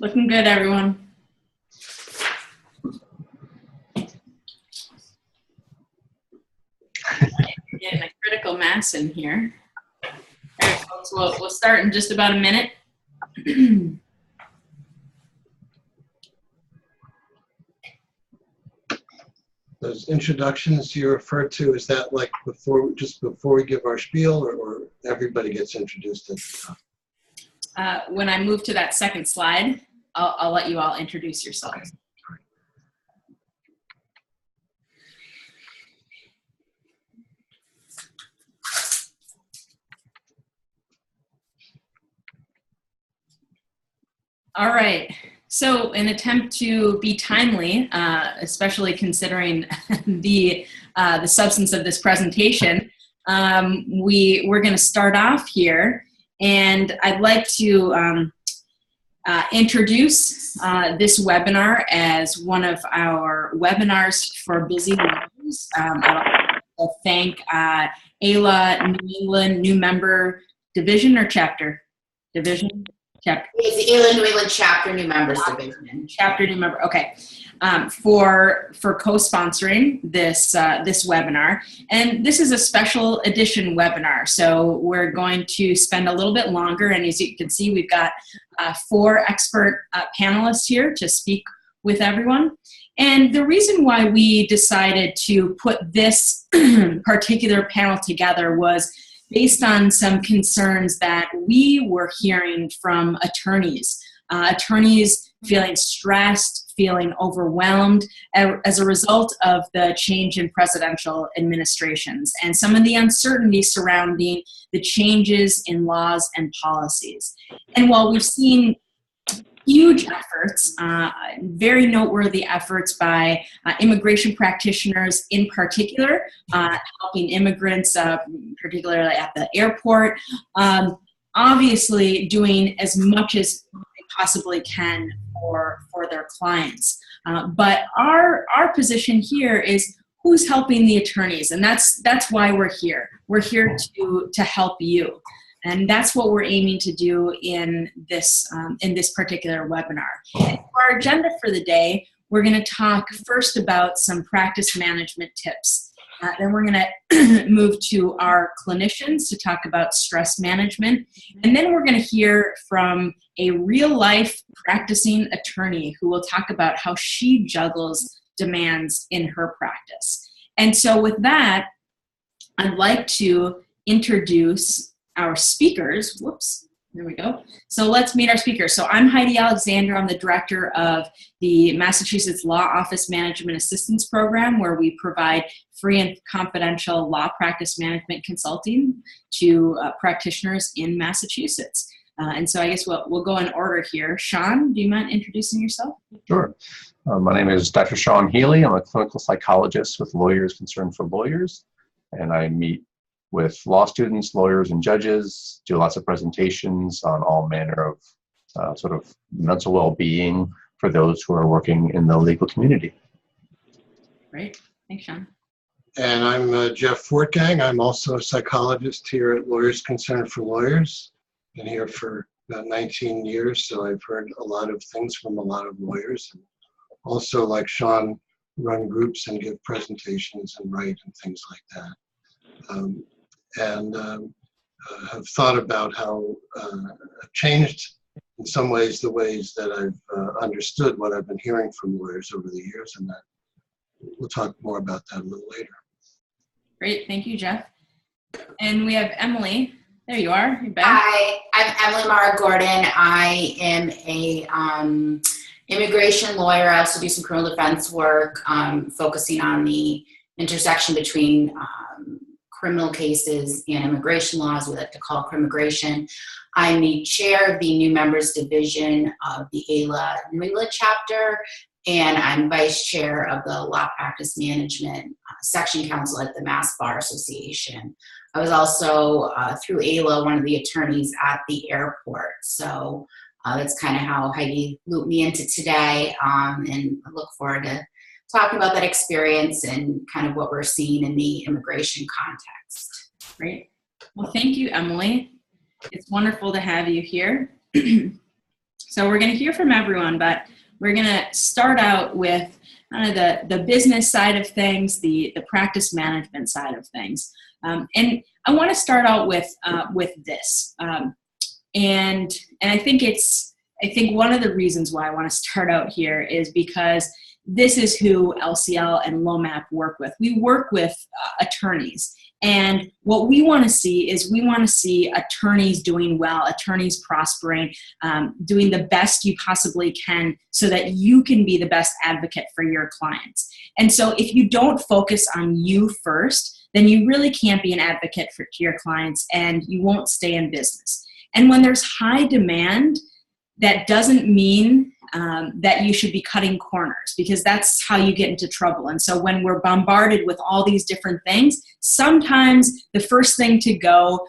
Looking good, everyone. Getting a critical mass in here. All right, folks, we'll start in just about a minute. Those introductions you referred to, is that like just before we give our spiel, or everybody gets introduced at the top? When I move to that second slide, I'll let you all introduce yourselves. Okay. All right. So, in an attempt to be timely, especially considering the substance of this presentation, we're going to start off here, and I'd like to introduce this webinar as one of our webinars for busy members. I'd like to thank AILA New England New Member Division or Chapter? Division? Chapter. It's the AILA New England Chapter New Members Division. Chapter New Member, okay. For co-sponsoring this webinar. And this is a special edition webinar. So we're going to spend a little bit longer. And as you can see, we've got 4 expert panelists here to speak with everyone. And the reason why we decided to put this particular panel together was based on some concerns that we were hearing from attorneys. Attorneys feeling stressed, feeling overwhelmed as a result of the change in presidential administrations and some of the uncertainty surrounding the changes in laws and policies. And while we've seen huge efforts, very noteworthy efforts by immigration practitioners in particular, helping immigrants, particularly at the airport, obviously doing as much as they possibly can for their clients. But our position here is who's helping the attorneys, and that's why we're here. We're here to help you. And that's what we're aiming to do in this particular webinar. And for our agenda for the day, we're going to talk first about some practice management tips. Then we're going to move to our clinicians to talk about stress management. And then we're going to hear from a real-life practicing attorney who will talk about how she juggles demands in her practice. And so with that, I'd like to introduce our speakers. Whoops, there we go. So let's meet our speakers. So I'm Heidi Alexander. I'm the director of the Massachusetts Law Office Management Assistance Program, where we provide free and confidential law practice management consulting to practitioners in Massachusetts. And so I guess we'll go in order here. Shawn, do you mind introducing yourself? Sure. My name is Dr. Shawn Healy. I'm a clinical psychologist with Lawyers Concerned for Lawyers, and I meet with law students, lawyers, and judges, do lots of presentations on all manner of sort of mental well-being for those who are working in the legal community. Great. Thanks, Shawn. And I'm Jeff Fortgang. I'm also a psychologist here at Lawyers Concerned for Lawyers. Been here for about 19 years, so I've heard a lot of things from a lot of lawyers. And also, like Shawn, run groups and give presentations and write and things like that. And have thought about how I've changed in some ways the ways that I've understood what I've been hearing from lawyers over the years, and that we'll talk more about that a little later. Great, thank you, Jeff. And we have Emily. There you are. You're back. Hi, I'm Amara Gordon. I am a immigration lawyer. I also do some criminal defense work, focusing on the intersection between criminal cases and immigration laws. We like to call crimmigration. I'm the chair of the New Members Division of the AILA New England Chapter, and I'm vice chair of the Law Practice Management Section Council at the Mass Bar Association. I was also, through AILA, one of the attorneys at the airport. So that's kind of how Heidi looped me into today, and I look forward to talking about that experience and kind of what we're seeing in the immigration context. Great. Well, thank you, Emily. It's wonderful to have you here. So we're going to hear from everyone, but we're going to start out with kind of the business side of things, the practice management side of things. And I want to start out with this. And I think one of the reasons why I want to start out here is because this is who LCL and LOMAP work with. We work with attorneys. And what we want to see is we want to see attorneys doing well, attorneys prospering, doing the best you possibly can so that you can be the best advocate for your clients. And so if you don't focus on you first, then you really can't be an advocate to your clients and you won't stay in business. And when there's high demand, that doesn't mean that you should be cutting corners, because that's how you get into trouble. And so when we're bombarded with all these different things, sometimes the first thing to go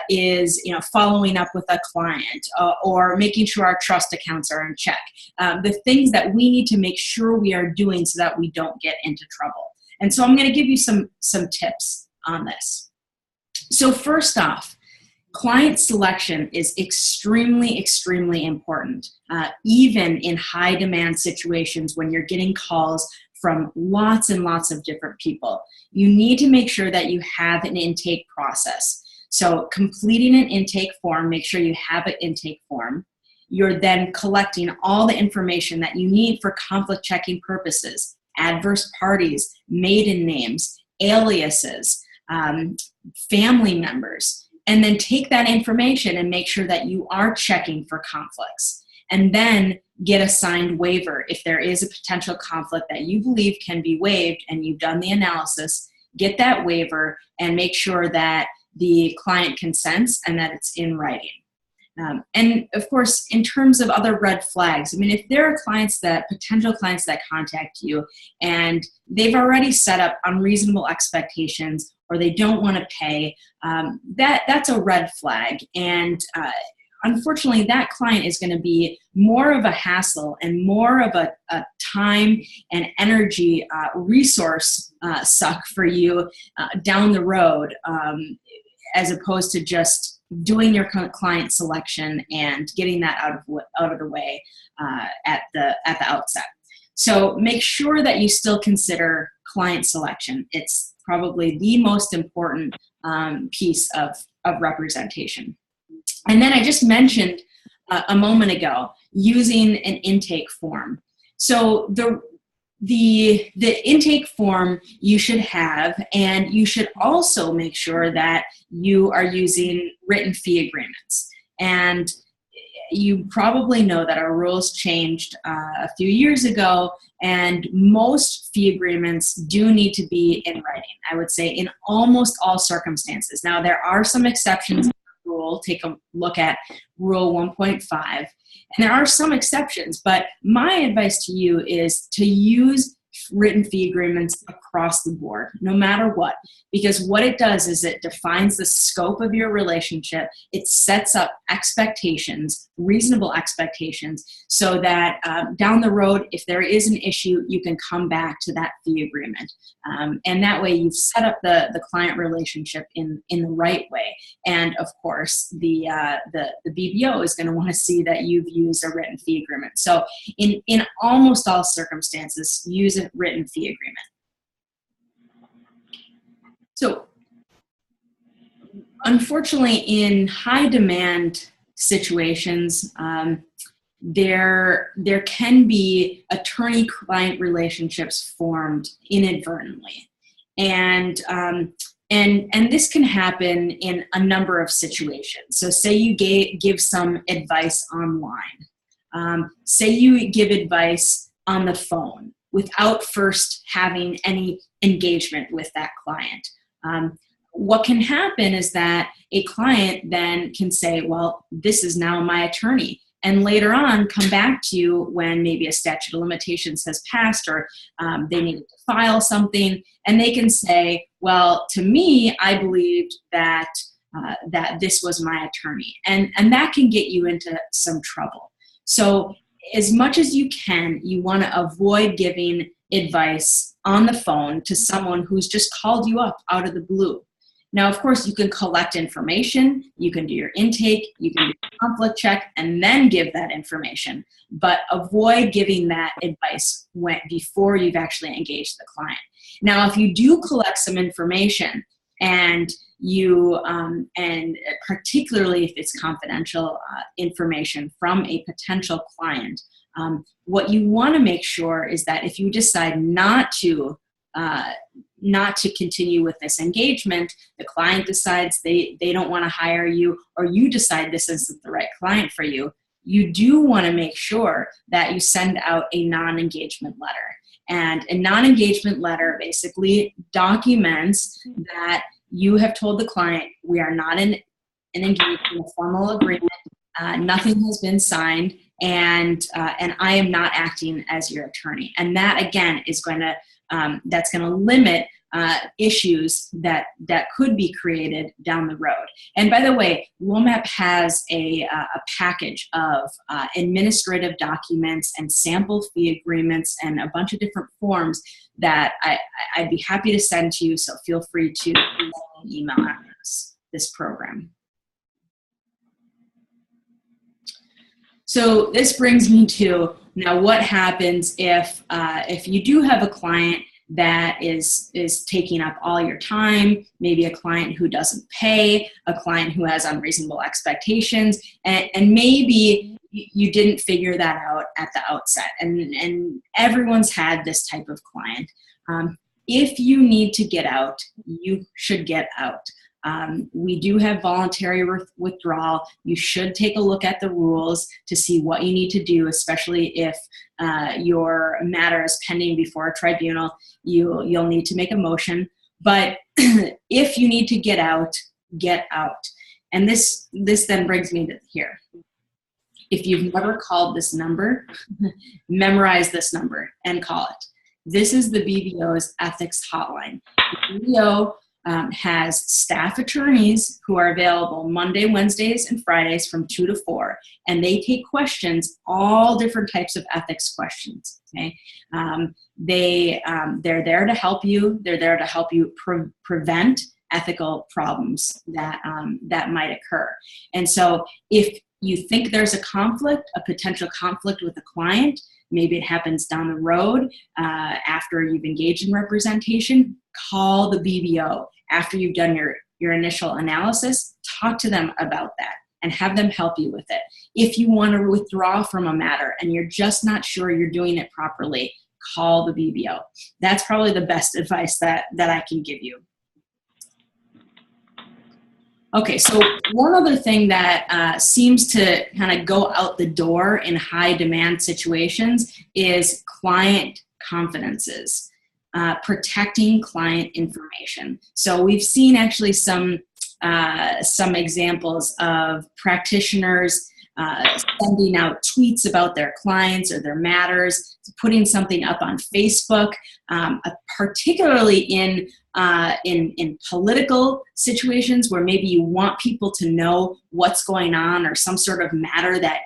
is following up with a client or making sure our trust accounts are in check. The things that we need to make sure we are doing so that we don't get into trouble. And so I'm going to give you some tips on this. So first off, client selection is extremely, extremely important, even in high demand situations when you're getting calls from lots and lots of different people. You need to make sure that you have an intake process. So completing an intake form, make sure you have an intake form. You're then collecting all the information that you need for conflict checking purposes, adverse parties, maiden names, aliases, family members. And then take that information and make sure that you are checking for conflicts. And then get a signed waiver. If there is a potential conflict that you believe can be waived and you've done the analysis, get that waiver and make sure that the client consents and that it's in writing. And of course, in terms of other red flags, if there are potential clients that contact you and they've already set up unreasonable expectations or they don't want to pay, that's a red flag. And unfortunately, that client is going to be more of a hassle and more of a time and energy resource suck for you down the road, as opposed to just doing your client selection and getting that out of the way at the outset. So make sure that you still consider client selection. It's probably the most important piece of representation. And then I just mentioned a moment ago using an intake form. So the intake form you should have, and you should also make sure that you are using written fee agreements. And you probably know that our rules changed a few years ago, and most fee agreements do need to be in writing, I would say, in almost all circumstances. Now, there are some exceptions to the rule. Take a look at Rule 1.5. And there are some exceptions, but my advice to you is to use written fee agreements across the board, no matter what, because what it does is it defines the scope of your relationship. It sets up expectations, reasonable expectations, so that down the road, if there is an issue, you can come back to that fee agreement. And that way you've set up the client relationship in the right way. And of course, the BBO is going to want to see that you've used a written fee agreement. So in almost all circumstances, use a written fee agreement. So unfortunately, in high demand situations, there can be attorney-client relationships formed inadvertently. And this can happen in a number of situations. So say you give some advice online. Say you give advice on the phone without first having any engagement with that client. What can happen is that a client then can say, well, this is now my attorney. And later on, come back to you when maybe a statute of limitations has passed or they need to file something. And they can say, well, to me, I believed that this was my attorney. And that can get you into some trouble. So as much as you can, you want to avoid giving advice on the phone to someone who's just called you up out of the blue. Now, of course, you can collect information, you can do your intake, you can do a conflict check, and then give that information. But avoid giving that advice before you've actually engaged the client. Now, if you do collect some information and and particularly if it's confidential information from a potential client, what you want to make sure is that if you decide not to continue with this engagement, the client decides they don't want to hire you, or you decide this isn't the right client for you, you do want to make sure that you send out a non-engagement letter. And a non-engagement letter basically documents that you have told the client, we are not engaged in a formal agreement, nothing has been signed, and I am not acting as your attorney. And that, again, is going to that's going to limit issues that could be created down the road. And by the way, LOMAP has a package of administrative documents and sample fee agreements and a bunch of different forms that I'd be happy to send to you, so feel free to email us this program. So this brings me to, now what happens if you do have a client that is taking up all your time, maybe a client who doesn't pay, a client who has unreasonable expectations, and maybe you didn't figure that out at the outset, and everyone's had this type of client. If you need to get out, you should get out. We do have voluntary withdrawal. You should take a look at the rules to see what you need to do, especially if your matter is pending before a tribunal. You'll need to make a motion. But if you need to get out, get out. And this then brings me to here. If you've never called this number, memorize this number and call it. This is the BBO's ethics hotline. The BBO has staff attorneys who are available Monday, Wednesdays, and Fridays from 2 to 4, and they take questions, all different types of ethics questions. Okay, they're there to help you. They're there to help you prevent ethical problems that might occur. And so, if you think there's a conflict, a potential conflict with a client, maybe it happens down the road after you've engaged in representation, call the BBO. After you've done your initial analysis, talk to them about that and have them help you with it. If you want to withdraw from a matter and you're just not sure you're doing it properly, call the BBO. That's probably the best advice that I can give you. Okay, so one other thing that seems to kind of go out the door in high demand situations is client confidences. Protecting client information. So we've seen actually some examples of practitioners sending out tweets about their clients or their matters, putting something up on Facebook, particularly in political situations where maybe you want people to know what's going on or some sort of matter that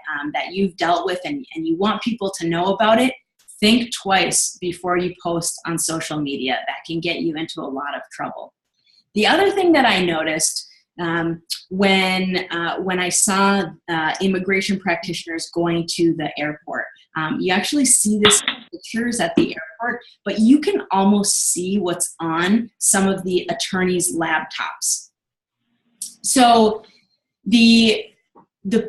you've dealt with and you want people to know about it. Think twice before you post on social media. That can get you into a lot of trouble. The other thing that I noticed when I saw immigration practitioners going to the airport, you actually see this in pictures at the airport, but you can almost see what's on some of the attorneys' laptops. So the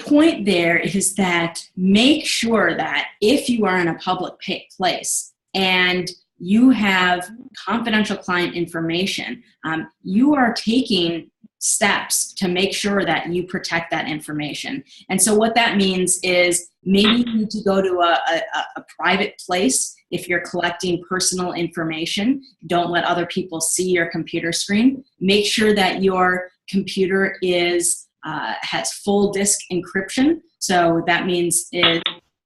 point there is that make sure that if you are in a public place and you have confidential client information, you are taking steps to make sure that you protect that information. And so what that means is maybe you need to go to a private place if you're collecting personal information. Don't let other people see your computer screen. Make sure that your computer has full disk encryption. So that means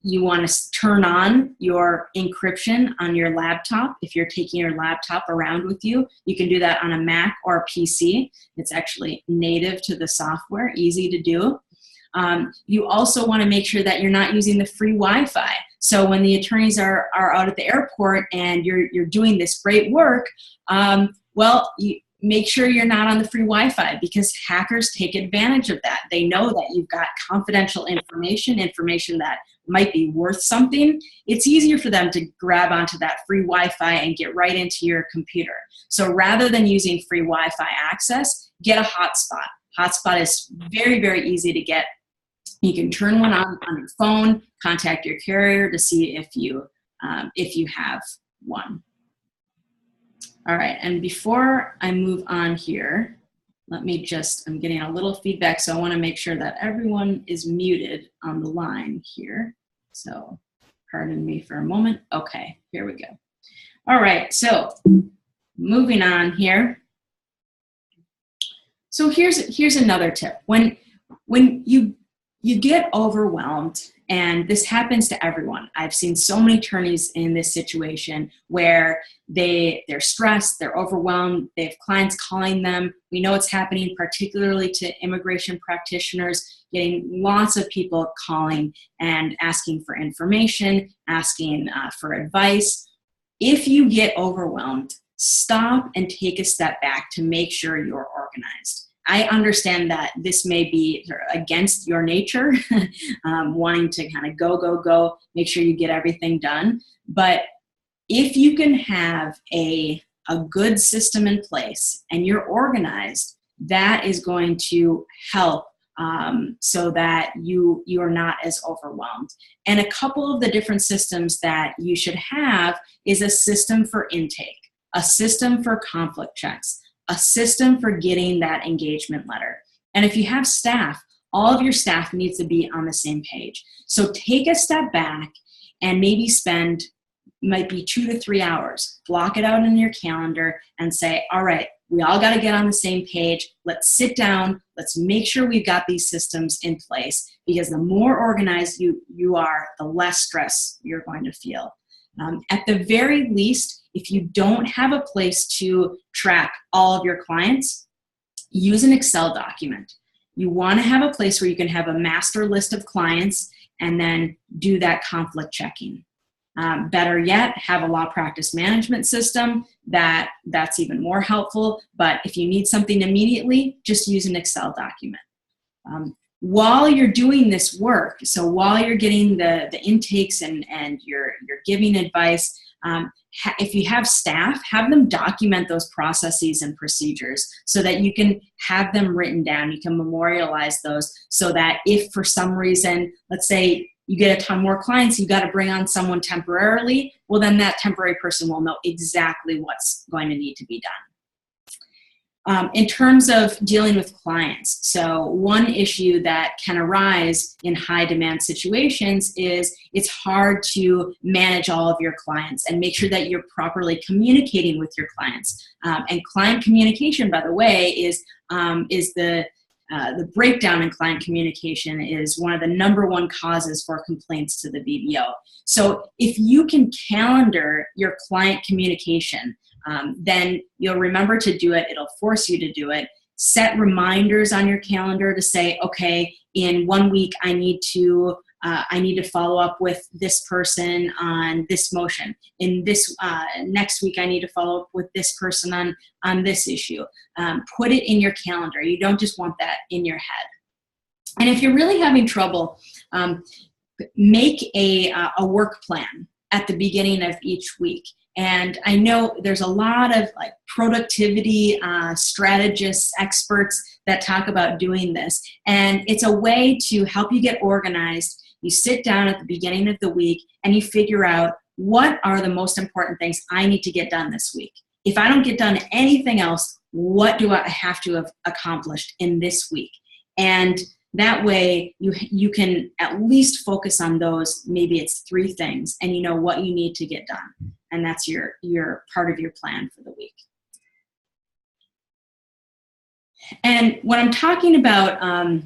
you want to turn on your encryption on your laptop. If you're taking your laptop around with you, you can do that on a Mac or a PC. It's actually native to the software, easy to do. You also want to make sure that you're not using the free Wi-Fi. So when the attorneys are out at the airport and you're doing this great work, make sure you're not on the free Wi-Fi, because hackers take advantage of that. They know that you've got confidential information that might be worth something. It's easier for them to grab onto that free Wi-Fi and get right into your computer. So rather than using free Wi-Fi access, get a hotspot. Hotspot is very, very easy to get. You can turn one on your phone, contact your carrier to see if you have one. All right, and before I move on here, I'm getting a little feedback, so I want to make sure that everyone is muted on the line here. So pardon me for a moment. Okay, here we go. All right, so moving on here. So here's another tip. When you get overwhelmed, and this happens to everyone. I've seen so many attorneys in this situation where they're stressed, they're overwhelmed, they have clients calling them. We know it's happening particularly to immigration practitioners, getting lots of people calling and asking for information, asking for advice. If you get overwhelmed, stop and take a step back to make sure you're organized. I understand that this may be against your nature, wanting to kind of go, make sure you get everything done. But if you can have a good system in place and you're organized, that is going to help so that you are not as overwhelmed. And a couple of the different systems that you should have is a system for intake, a system for conflict checks, a system for getting that engagement letter. And if you have staff, all of your staff needs to be on the same page. So take a step back and maybe might be 2 to 3 hours. Block it out in your calendar and say, all right, we all got to get on the same page. Let's sit down. Let's make sure we've got these systems in place, because the more organized you are, the less stress you're going to feel. At the very least, if you don't have a place to track all of your clients, use an Excel document. You want to have a place where you can have a master list of clients and then do that conflict checking. Better yet, have a law practice management system. That's even more helpful. But if you need something immediately, just use an Excel document. While you're doing this work, so while you're getting the intakes and you're giving advice, if you have staff, have them document those processes and procedures so that you can have them written down. You can memorialize those so that if for some reason, let's say you get a ton more clients, you've got to bring on someone temporarily, well then that temporary person will know exactly what's going to need to be done. In terms of dealing with clients, so one issue that can arise in high demand situations is it's hard to manage all of your clients and make sure that you're properly communicating with your clients. And client communication, by the way, is the breakdown in client communication is one of the #1 causes for complaints to the BBO. So if you can calendar your client communication, then you'll remember to do it. It'll force you to do it. Set reminders on your calendar to say, okay, in 1 week I need to follow up with this person on this motion. In this next week I need to follow up with this person on this issue. Put it in your calendar. You don't just want that in your head. And if you're really having trouble, make a work plan at the beginning of each week. And I know there's a lot of like productivity strategists, experts that talk about doing this. And it's a way to help you get organized. You sit down at the beginning of the week and you figure out what are the most important things I need to get done this week. If I don't get done anything else, what do I have to have accomplished in this week? And that way you can at least focus on those. Maybe it's 3 things and you know what you need to get done. And that's your part of your plan for the week. And when I'm talking about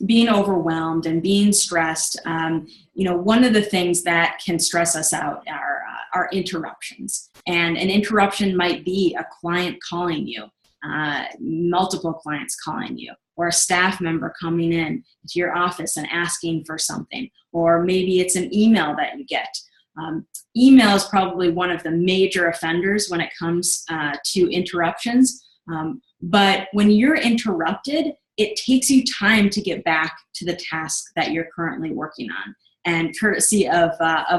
being overwhelmed and being stressed, one of the things that can stress us out are interruptions. And an interruption might be a client calling you, multiple clients calling you, or a staff member coming in to your office and asking for something, or maybe it's an email that you get. Email is probably one of the major offenders when it comes to interruptions. But when you're interrupted, it takes you time to get back to the task that you're currently working on. And courtesy of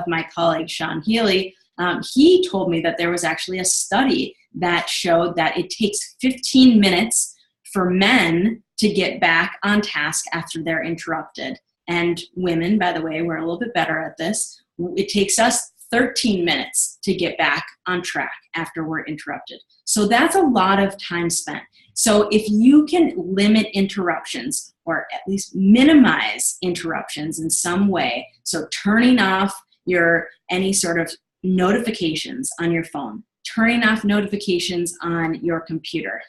my colleague, Shawn Healy, he told me that there was actually a study that showed that it takes 15 minutes for men to get back on task after they're interrupted. And women, by the way, we're a little bit better at this. It takes us 13 minutes to get back on track after we're interrupted. So that's a lot of time spent. So if you can limit interruptions, or at least minimize interruptions in some way, so turning off any sort of notifications on your phone, turning off notifications on your computer,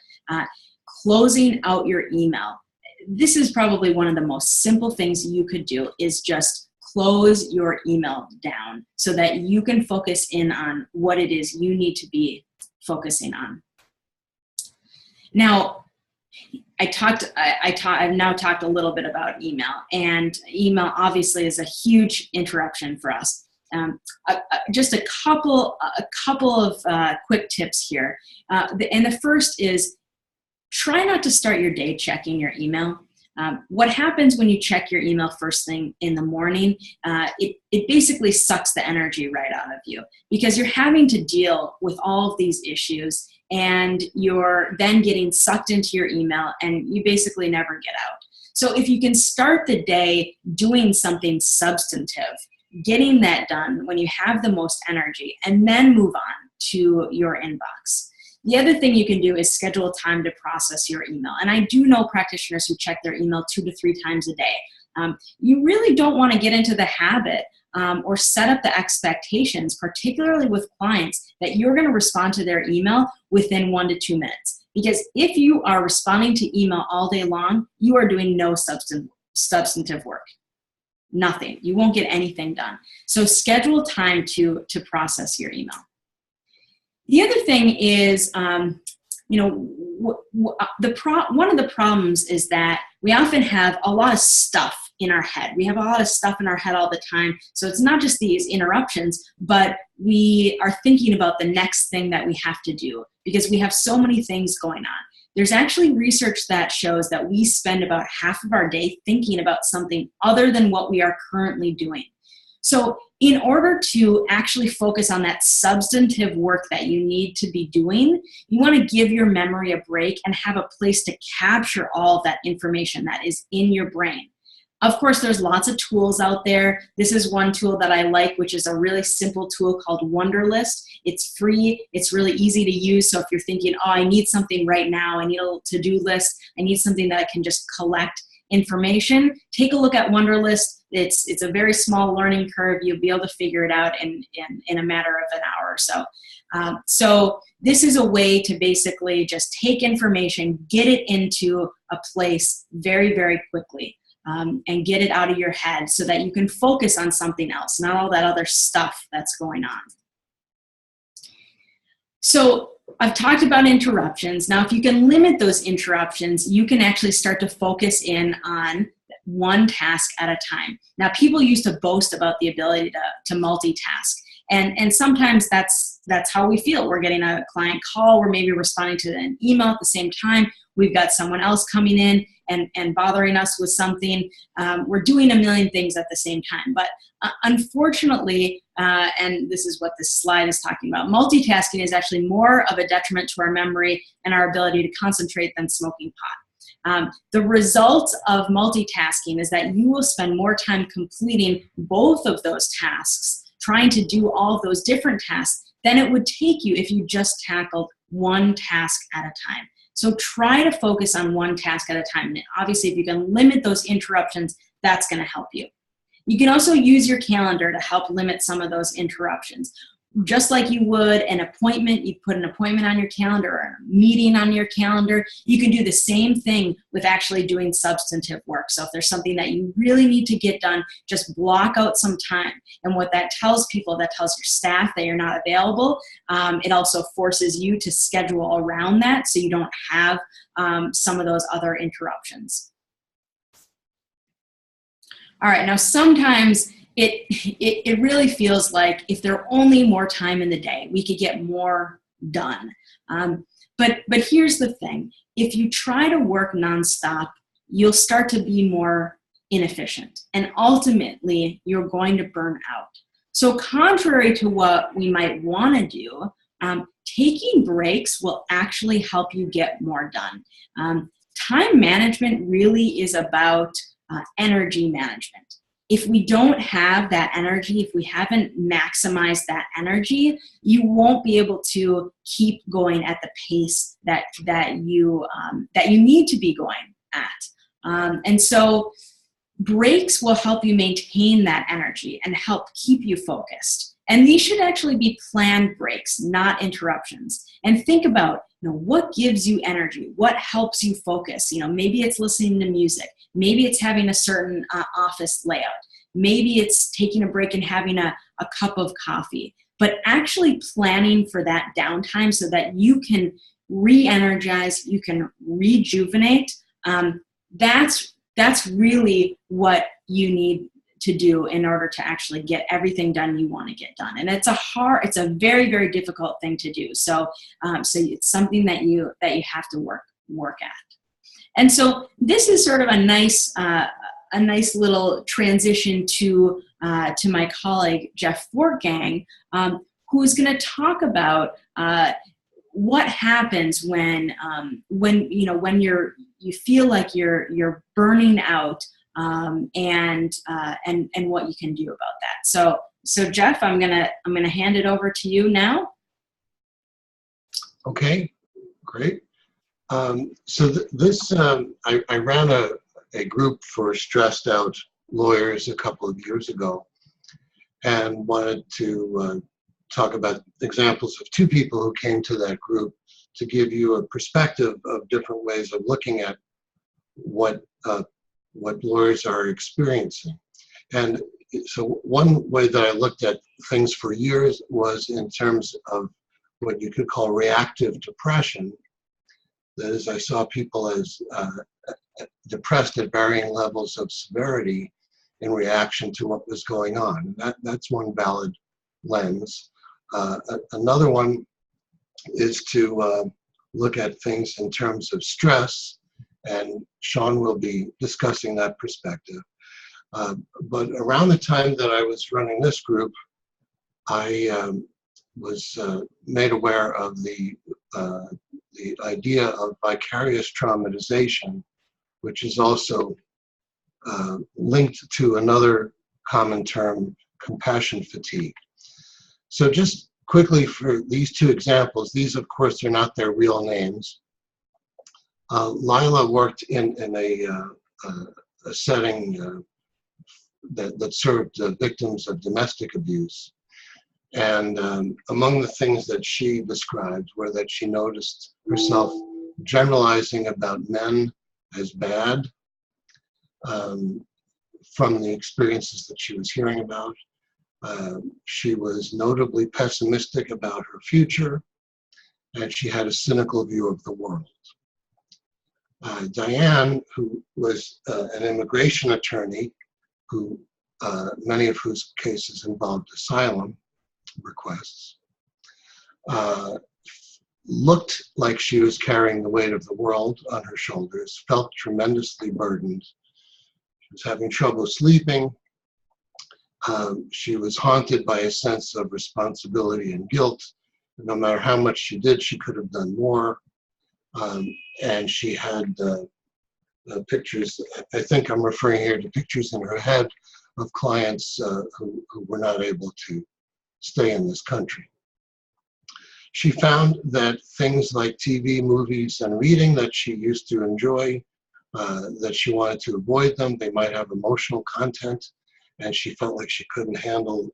closing out your email. This is probably one of the most simple things you could do, is just close your email down so that you can focus in on what it is you need to be focusing on. Now, I've now talked a little bit about email, and email obviously is a huge interruption for us. Just a couple of quick tips here. And the first is, try not to start your day checking your email. What happens when you check your email first thing in the morning, it basically sucks the energy right out of you, because you're having to deal with all of these issues, and you're then getting sucked into your email, and you basically never get out. So if you can start the day doing something substantive, getting that done when you have the most energy, and then move on to your inbox. The other thing you can do is schedule time to process your email. And I do know practitioners who check their email 2 to 3 times a day. You really don't want to get into the habit or set up the expectations, particularly with clients, that you're going to respond to their email within 1 to 2 minutes. Because if you are responding to email all day long, you are doing no substantive work. Nothing. You won't get anything done. So schedule time to process your email. The other thing is, one of the problems is that we often have a lot of stuff in our head. We have a lot of stuff in our head all the time. So it's not just these interruptions, but we are thinking about the next thing that we have to do, because we have so many things going on. There's actually research that shows that we spend about half of our day thinking about something other than what we are currently doing. So in order to actually focus on that substantive work that you need to be doing, you want to give your memory a break and have a place to capture all of that information that is in your brain. Of course, there's lots of tools out there. This is one tool that I like, which is a really simple tool called Wunderlist. It's free. It's really easy to use. So if you're thinking, oh, I need something right now, I need a to-do list, I need something that I can just collect information, take a look at Wunderlist. It's a very small learning curve. You'll be able to figure it out in a matter of an hour or so. So this is a way to basically just take information, get it into a place very, very quickly, and get it out of your head so that you can focus on something else, not all that other stuff that's going on. So I've talked about interruptions. Now, if you can limit those interruptions, you can actually start to focus in on one task at a time. Now, people used to boast about the ability to multitask. And sometimes that's how we feel. We're getting a client call, we're maybe responding to an email at the same time. We've got someone else coming in and bothering us with something. We're doing a million things at the same time. But unfortunately, and this is what this slide is talking about, multitasking is actually more of a detriment to our memory and our ability to concentrate than smoking pot. The result of multitasking is that you will spend more time completing both of those tasks, trying to do all of those different tasks, than it would take you if you just tackled one task at a time. So try to focus on one task at a time. And obviously, if you can limit those interruptions, that's going to help you. You can also use your calendar to help limit some of those interruptions. Just like you would an appointment, you put an appointment on your calendar or a meeting on your calendar, you can do the same thing with actually doing substantive work. So if there's something that you really need to get done, just block out some time. And what that tells people, that tells your staff that you're not available. It also forces you to schedule around that so you don't have some of those other interruptions. All right, now sometimes it really feels like if there were only more time in the day, we could get more done. But here's the thing. If you try to work nonstop, you'll start to be more inefficient. And ultimately, you're going to burn out. So contrary to what we might want to do, taking breaks will actually help you get more done. Time management really is about energy management. If we don't have that energy, if we haven't maximized that energy, you won't be able to keep going at the pace that you need to be going at. And so breaks will help you maintain that energy and help keep you focused. And these should actually be planned breaks, not interruptions. And think about, what gives you energy? What helps you focus? Maybe it's listening to music. Maybe it's having a certain office layout. Maybe it's taking a break and having a cup of coffee. But actually planning for that downtime so that you can re-energize, you can rejuvenate, that's really what you need to do in order to actually get everything done you want to get done. And it's a very, very difficult thing to do. So it's something that you have to work at. And so this is sort of a nice little transition to my colleague, Jeff Fortgang, who's going to talk about what happens when you feel like you're burning out, and what you can do about that. So Jeff, I'm gonna hand it over to you now. Okay, great. I ran a group for stressed out lawyers a couple of years ago, and wanted to talk about examples of two people who came to that group to give you a perspective of different ways of looking at what lawyers are experiencing. And so one way that I looked at things for years was in terms of what you could call reactive depression. That is, I saw people as depressed at varying levels of severity in reaction to what was going on. That's one valid lens. Another one is to look at things in terms of stress, and Shawn will be discussing that perspective. But around the time that I was running this group, I was made aware of the idea of vicarious traumatization, which is also linked to another common term, compassion fatigue. So just quickly for these two examples, these of course are not their real names. Lila worked in a setting that served victims of domestic abuse. And among the things that she described were that she noticed herself generalizing about men as bad from the experiences that she was hearing about. She was notably pessimistic about her future, and she had a cynical view of the world. Diane, who was an immigration attorney, who many of whose cases involved asylum requests, looked like she was carrying the weight of the world on her shoulders, felt tremendously burdened. She was having trouble sleeping. She was haunted by a sense of responsibility and guilt. No matter how much she did, she could have done more. And she had pictures, I think I'm referring here to pictures in her head of clients who were not able to stay in this country. She found that things like TV, movies, and reading that she used to enjoy, that she wanted to avoid them. They might have emotional content, and she felt like she couldn't handle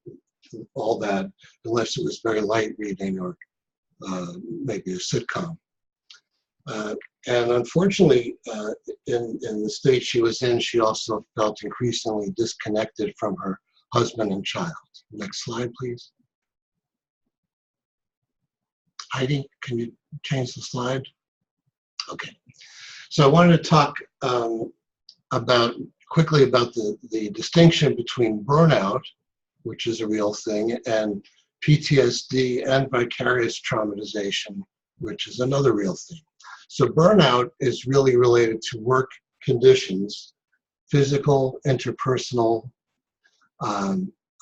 all that unless it was very light reading or maybe a sitcom. And unfortunately, in the state she was in, she also felt increasingly disconnected from her husband and child. Next slide, please. Heidi, can you change the slide? Okay. So I wanted to talk quickly about the distinction between burnout, which is a real thing, and PTSD and vicarious traumatization, which is another real thing. So burnout is really related to work conditions, physical, interpersonal,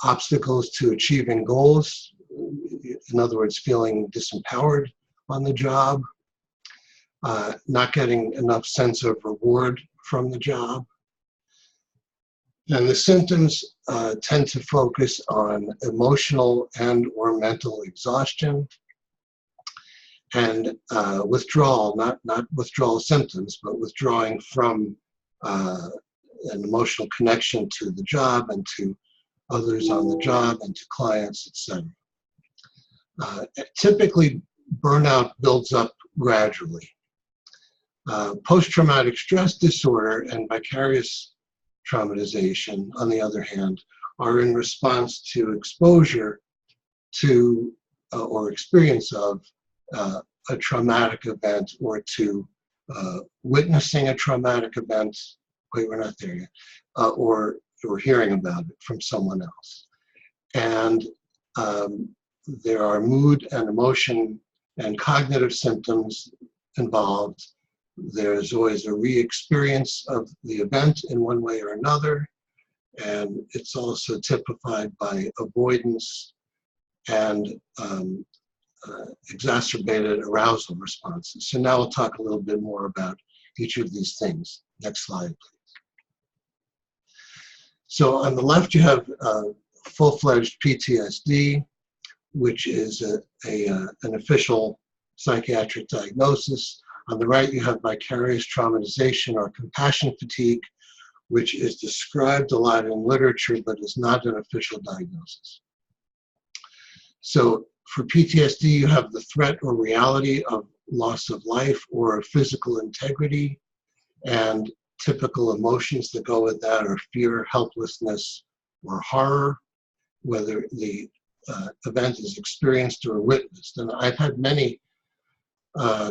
obstacles to achieving goals, in other words, feeling disempowered on the job, not getting enough sense of reward from the job. And the symptoms tend to focus on emotional and or mental exhaustion and withdrawal, not withdrawal symptoms, but withdrawing from an emotional connection to the job and to others on the job and to clients, etc. Typically, burnout builds up gradually. Post-traumatic stress disorder and vicarious traumatization, on the other hand, are in response to exposure to or experience of a traumatic event or to witnessing a traumatic event, wait, we're not there yet, or hearing about it from someone else. And there are mood and emotion and cognitive symptoms involved. There's always a re-experience of the event in one way or another, and it's also typified by avoidance and exacerbated arousal responses. So now we'll talk a little bit more about each of these things. Next slide, please. So on the left, you have full-fledged PTSD, which is an official psychiatric diagnosis. On the right, you have vicarious traumatization or compassion fatigue, which is described a lot in literature, but is not an official diagnosis. So for PTSD, you have the threat or reality of loss of life or physical integrity, and typical emotions that go with that are fear, helplessness, or horror, whether the event is experienced or witnessed. And I've had many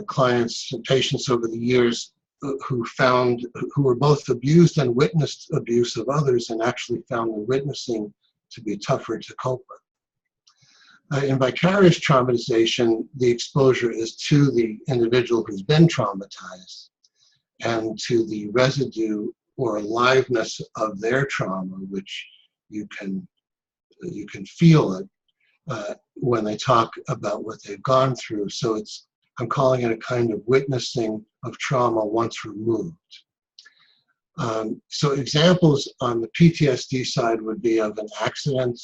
clients and patients over the years who were both abused and witnessed abuse of others and actually found the witnessing to be tougher to cope with. In vicarious traumatization, the exposure is to the individual who's been traumatized and to the residue or aliveness of their trauma, which you can feel it when they talk about what they've gone through. So I'm calling it a kind of witnessing of trauma once removed. So examples on the PTSD side would be of an accident,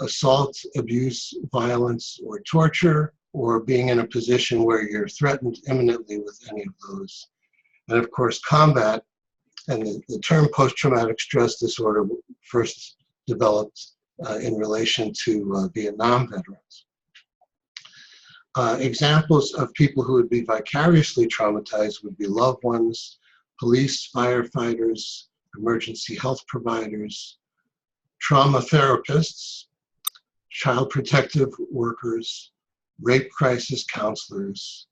assault, abuse, violence, or torture, or being in a position where you're threatened imminently with any of those. And of course, combat, and the term post-traumatic stress disorder first developed in relation to Vietnam veterans. Examples of people who would be vicariously traumatized would be loved ones, police, firefighters, emergency health providers, trauma therapists, child protective workers, rape crisis counselors,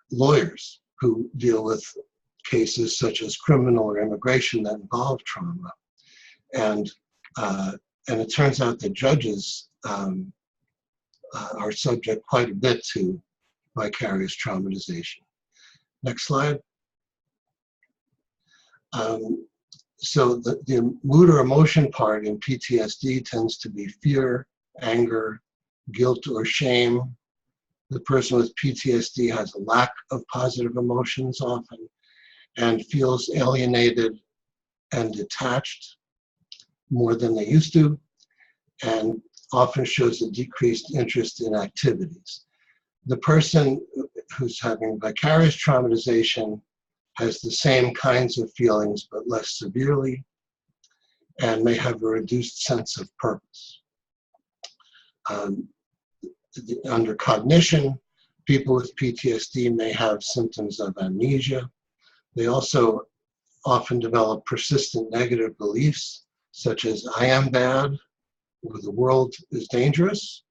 lawyers who deal with cases such as criminal or immigration that involve trauma. And it turns out that judges are subject quite a bit to vicarious traumatization. Next slide. So the mood or emotion part in PTSD tends to be fear, anger, guilt, or shame. The person with PTSD has a lack of positive emotions often and feels alienated and detached more than they used to, and often shows a decreased interest in activities. The person who's having vicarious traumatization has the same kinds of feelings but less severely and may have a reduced sense of purpose. Under cognition, people with PTSD may have symptoms of amnesia. They also often develop persistent negative beliefs such as I am bad, or the world is dangerous,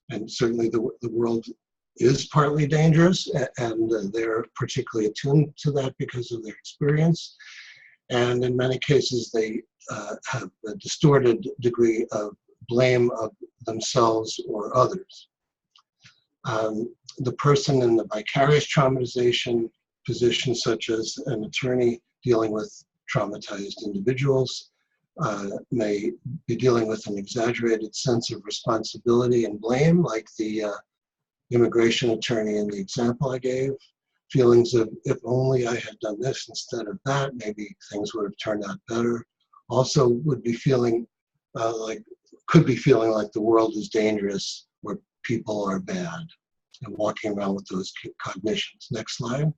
and certainly the world is partly dangerous, and they're particularly attuned to that because of their experience. And in many cases, they have a distorted degree of blame of themselves or others. The person in the vicarious traumatization position, such as an attorney dealing with traumatized individuals, may be dealing with an exaggerated sense of responsibility and blame, like the immigration attorney in the example I gave. Feelings of, if only I had done this instead of that, maybe things would have turned out better. Also would be feeling could be feeling like the world is dangerous or people are bad, and walking around with those cognitions. Next slide.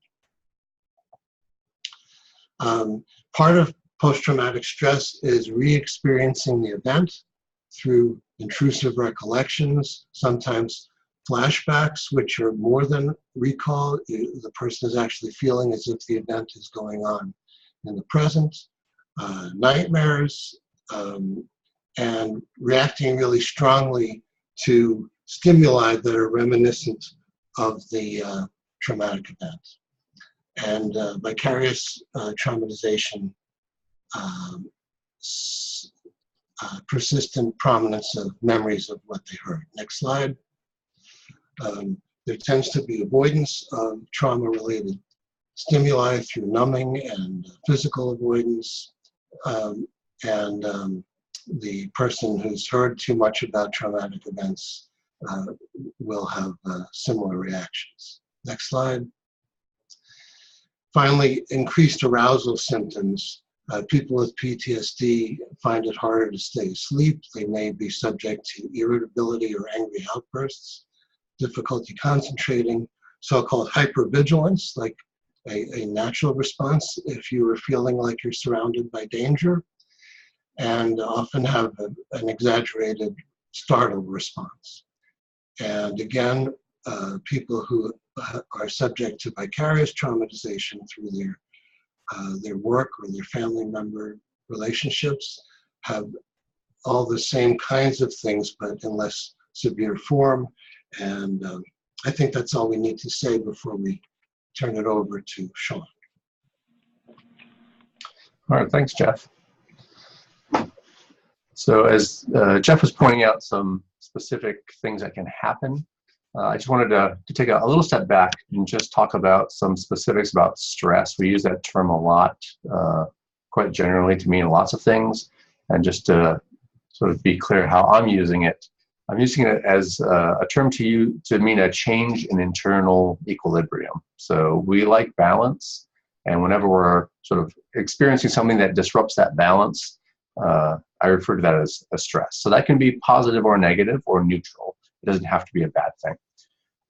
Part of post-traumatic stress is re-experiencing the event through intrusive recollections, sometimes flashbacks, which are more than recall. The person is actually feeling as if the event is going on in the present. Nightmares, and reacting really strongly to stimuli that are reminiscent of the traumatic event. And vicarious traumatization, persistent prominence of memories of what they heard. Next slide. There tends to be avoidance of trauma-related stimuli through numbing and physical avoidance. The person who's heard too much about traumatic events will have similar reactions. Next slide. Finally, increased arousal symptoms. People with PTSD find it harder to stay asleep. They may be subject to irritability or angry outbursts, difficulty concentrating, so-called hypervigilance, like a natural response if you are feeling like you're surrounded by danger, and often have an exaggerated startled response. And again, people who are subject to vicarious traumatization through their work or their family member relationships have all the same kinds of things, but in less severe form. And I think that's all we need to say before we turn it over to Shawn. All right, thanks, Jeff. So as Jeff was pointing out some specific things that can happen, I just wanted to take a little step back and just talk about some specifics about stress. We use that term a lot, quite generally, to mean lots of things. And just to sort of be clear how I'm using it as a term to mean a change in internal equilibrium. So we like balance, and whenever we're sort of experiencing something that disrupts that balance, I refer to that as a stress. So that can be positive or negative or neutral. It doesn't have to be a bad thing.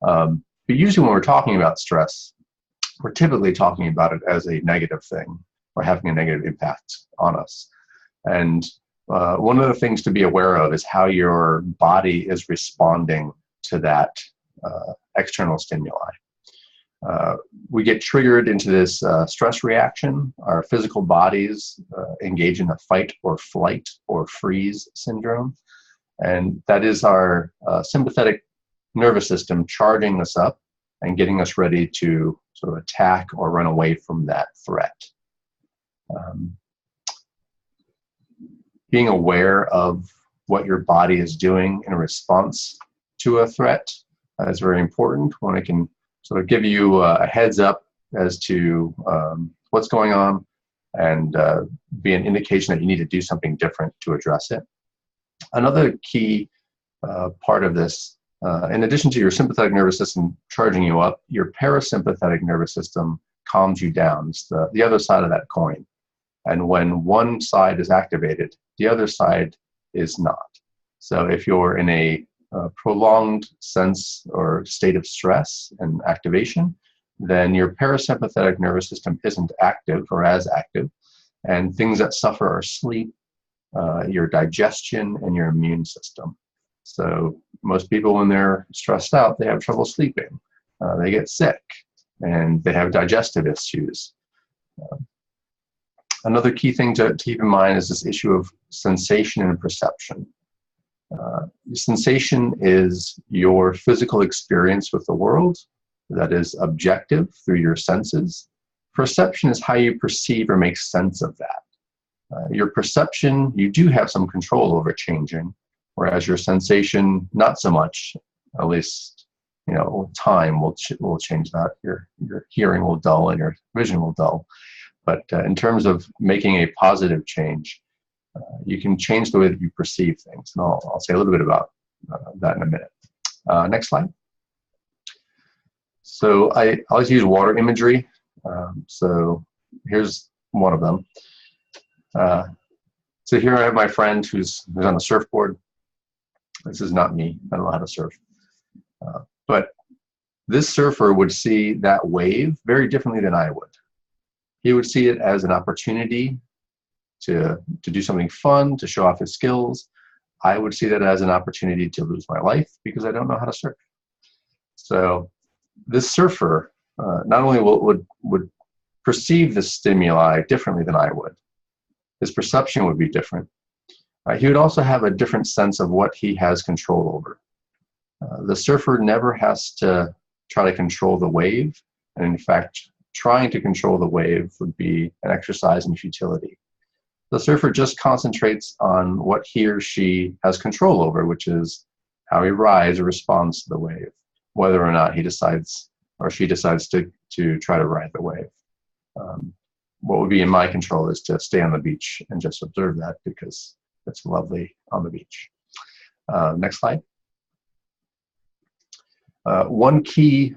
But usually when we're talking about stress, we're typically talking about it as a negative thing or having a negative impact on us. And one of the things to be aware of is how your body is responding to that external stimuli. We get triggered into this stress reaction. Our physical bodies engage in a fight or flight or freeze syndrome. And that is our sympathetic nervous system charging us up and getting us ready to sort of attack or run away from that threat. Being aware of what your body is doing in response to a threat is very important, when it can sort of give you a heads up as to what's going on and be an indication that you need to do something different to address it. Another key part of this, in addition to your sympathetic nervous system charging you up, your parasympathetic nervous system calms you down. It's the other side of that coin. And when one side is activated, the other side is not. So if you're in a prolonged sense or state of stress and activation, then your parasympathetic nervous system isn't active or as active. And things that suffer are sleep, your digestion, and your immune system. So most people, when they're stressed out, they have trouble sleeping. They get sick, and they have digestive issues. Another key thing to keep in mind is this issue of sensation and perception. Sensation is your physical experience with the world that is objective through your senses. Perception is how you perceive or make sense of that. Your perception, you do have some control over changing, whereas your sensation, not so much, at least time will change that. Your hearing will dull and your vision will dull. But in terms of making a positive change, you can change the way that you perceive things. And I'll say a little bit about that in a minute. Next slide. So I always use water imagery. So here's one of them. So here I have my friend who's on the surfboard. This is not me. I don't know how to surf. But this surfer would see that wave very differently than I would. He would see it as an opportunity to do something fun, to show off his skills. I would see that as an opportunity to lose my life because I don't know how to surf. So this surfer not only would perceive the stimuli differently than I would, his perception would be different. He would also have a different sense of what he has control over. The surfer never has to try to control the wave, and in fact, trying to control the wave would be an exercise in futility. The surfer just concentrates on what he or she has control over, which is how he rides or responds to the wave, whether or not he decides or she decides to try to ride the wave. What would be in my control is to stay on the beach and just observe that because it's lovely on the beach. Next slide. One key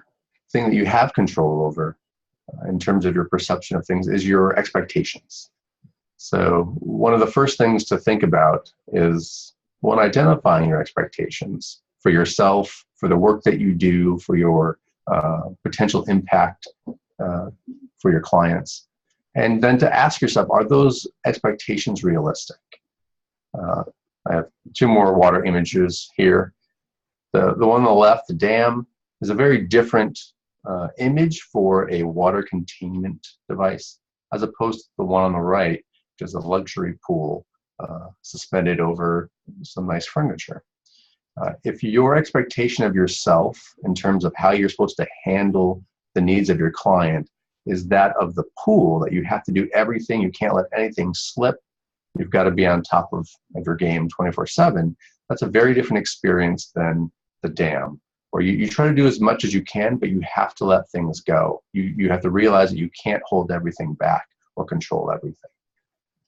thing that you have control over in terms of your perception of things is your expectations. So one of the first things to think about is when identifying your expectations for yourself, for the work that you do, for your potential impact for your clients, and then to ask yourself, are those expectations realistic? I have two more water images here. The one on the left, the dam, is a very different image for a water containment device as opposed to the one on the right, which is a luxury pool suspended over some nice furniture. If your expectation of yourself in terms of how you're supposed to handle the needs of your client is that of the pool, that you have to do everything, you can't let anything slip, you've got to be on top of your game 24/7, that's a very different experience than the dam, where you try to do as much as you can, but you have to let things go. You have to realize that you can't hold everything back or control everything.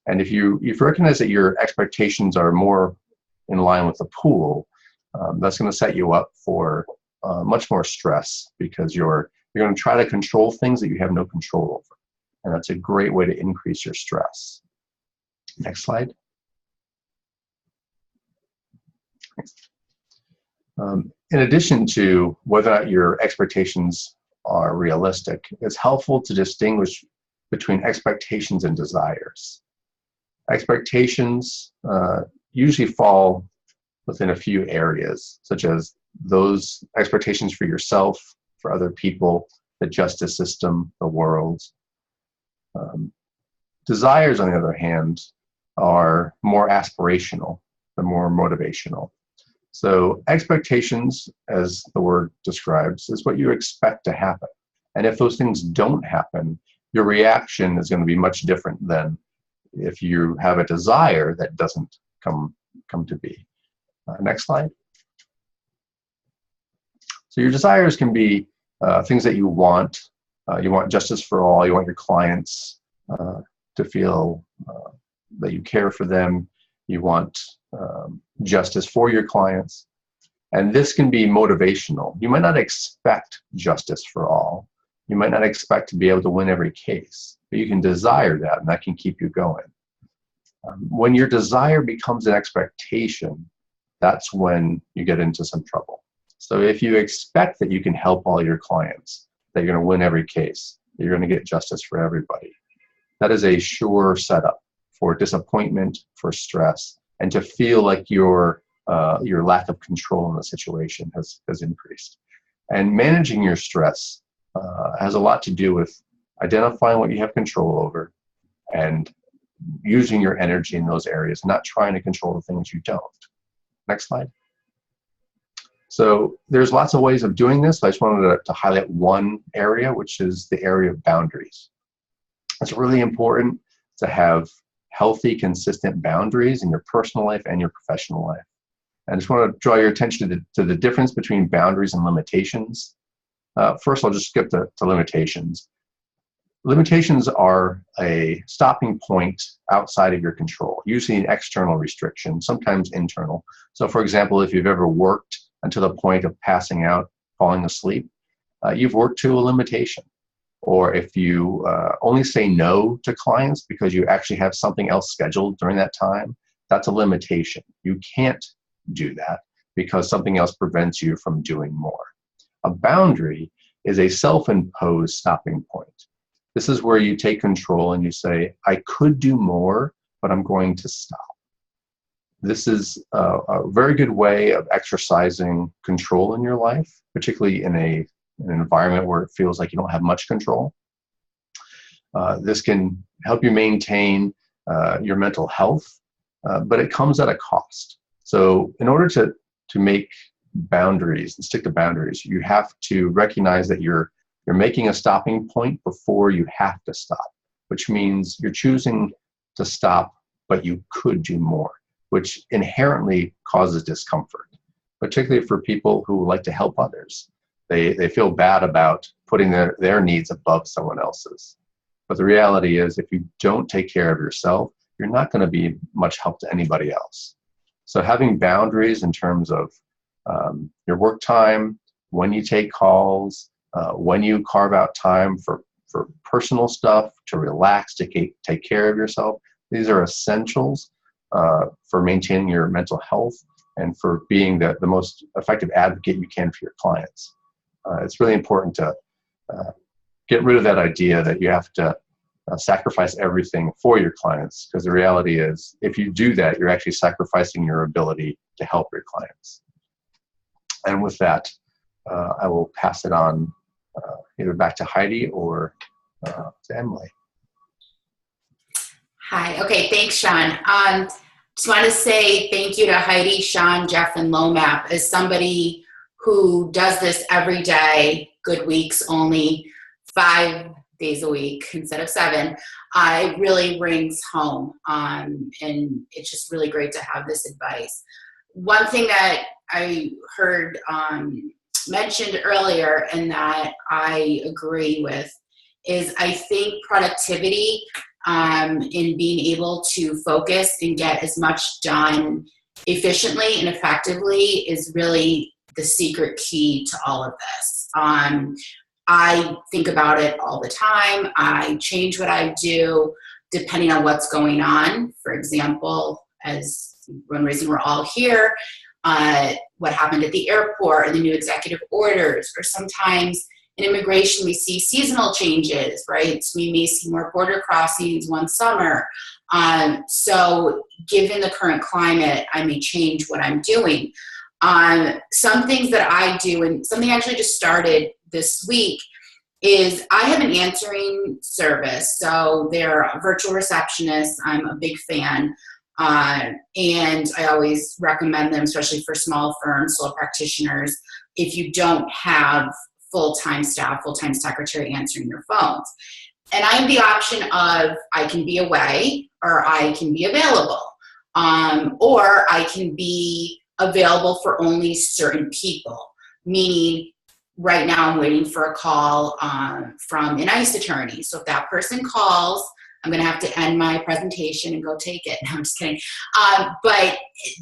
And if you recognize that your expectations are more in line with the pool, that's going to set you up for much more stress because you're going to try to control things that you have no control over. And that's a great way to increase your stress. Next slide. In addition to whether or not your expectations are realistic, it's helpful to distinguish between expectations and desires. Expectations usually fall within a few areas, such as those expectations for yourself, for other people, the justice system, the world. Desires, on the other hand, are more aspirational, they're more motivational. So expectations, as the word describes, is what you expect to happen. And if those things don't happen, your reaction is going to be much different than if you have a desire that doesn't come to be. Next slide. So your desires can be things that you want. You want justice for all. You want your clients to feel that you care for them. You want justice for your clients. And this can be motivational. You might not expect justice for all. You might not expect to be able to win every case, but you can desire that, and that can keep you going. When your desire becomes an expectation, that's when you get into some trouble. So if you expect that you can help all your clients, that you're going to win every case, that you're going to get justice for everybody, that is a sure setup for disappointment, for stress, and to feel like your lack of control in the situation has increased. And managing your stress has a lot to do with identifying what you have control over and using your energy in those areas, not trying to control the things you don't. Next slide. So there's lots of ways of doing this. I just wanted to highlight one area, which is the area of boundaries. It's really important to have healthy, consistent boundaries in your personal life and your professional life. And I just want to draw your attention to the difference between boundaries and limitations. First, I'll just skip to limitations. Limitations are a stopping point outside of your control, usually an external restriction, sometimes internal. So for example, if you've ever worked until the point of passing out, falling asleep, you've worked to a limitation. Or if you only say no to clients because you actually have something else scheduled during that time, that's a limitation. You can't do that because something else prevents you from doing more. A boundary is a self-imposed stopping point. This is where you take control and you say, I could do more, but I'm going to stop. This is a very good way of exercising control in your life, particularly in an environment where it feels like you don't have much control. This can help you maintain your mental health, but it comes at a cost. So in order to make boundaries and stick to boundaries, you have to recognize that you're making a stopping point before you have to stop, which means you're choosing to stop, but you could do more, which inherently causes discomfort, particularly for people who like to help others. They feel bad about putting their needs above someone else's. But the reality is, if you don't take care of yourself, you're not going to be much help to anybody else. So having boundaries in terms of your work time, when you take calls, when you carve out time for personal stuff, to relax, to take care of yourself, these are essentials for maintaining your mental health and for being the most effective advocate you can for your clients. It's really important to get rid of that idea that you have to sacrifice everything for your clients, because the reality is, if you do that, you're actually sacrificing your ability to help your clients. And with that, I will pass it on either back to Heidi or to Emily. Hi. Okay. Thanks, Shawn. Just want to say thank you to Heidi, Shawn, Jeff, and LOMAP. As somebody who does this every day, good weeks, only 5 days a week instead of 7, it really rings home. And it's just really great to have this advice. One thing that I heard mentioned earlier and that I agree with is, I think productivity in being able to focus and get as much done efficiently and effectively is really the secret key to all of this. I think about it all the time. I change what I do depending on what's going on. For example, as one reason we're all here, what happened at the airport and the new executive orders, or sometimes in immigration we see seasonal changes, right? So we may see more border crossings one summer. So given the current climate, I may change what I'm doing. Some things that I do, and something I actually just started this week, is I have an answering service. So they're virtual receptionists. I'm a big fan. And I always recommend them, especially for small firms, solo practitioners, if you don't have full-time staff, full-time secretary answering your phones. And I have the option of, I can be away or I can be available, or I can be available for only certain people, meaning right now I'm waiting for a call from an ICE attorney. So if that person calls, I'm going to have to end my presentation and go take it. No, I'm just kidding. But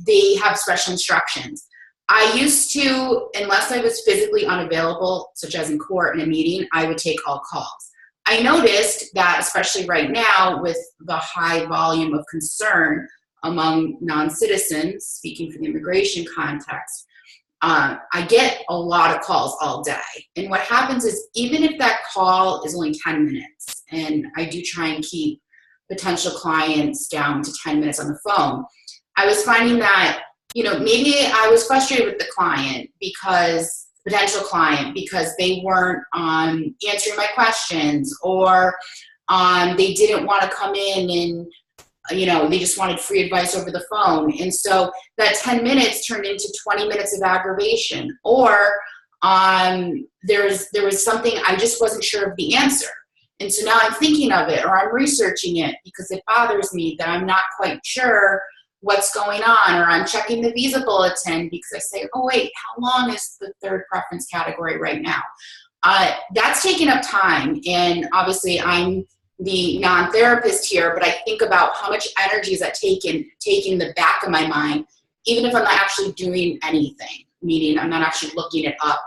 they have special instructions. I used to, unless I was physically unavailable, such as in court in a meeting, I would take all calls. I noticed that, especially right now with the high volume of concern among non-citizens, speaking from the immigration context, I get a lot of calls all day. And what happens is, even if that call is only 10 minutes, and I do try and keep potential clients down to 10 minutes on the phone, I was finding that, maybe I was frustrated with the client potential client, because they weren't answering my questions, or they didn't want to come in and they just wanted free advice over the phone. And so that 10 minutes turned into 20 minutes of aggravation, or there was something I just wasn't sure of the answer. And so now I'm thinking of it, or I'm researching it because it bothers me that I'm not quite sure what's going on, or I'm checking the visa bulletin because I say, oh wait, how long is the third preference category right now? That's taking up time, and obviously I'm the non-therapist here, but I think about how much energy is that taking the back of my mind, even if I'm not actually doing anything, meaning I'm not actually looking it up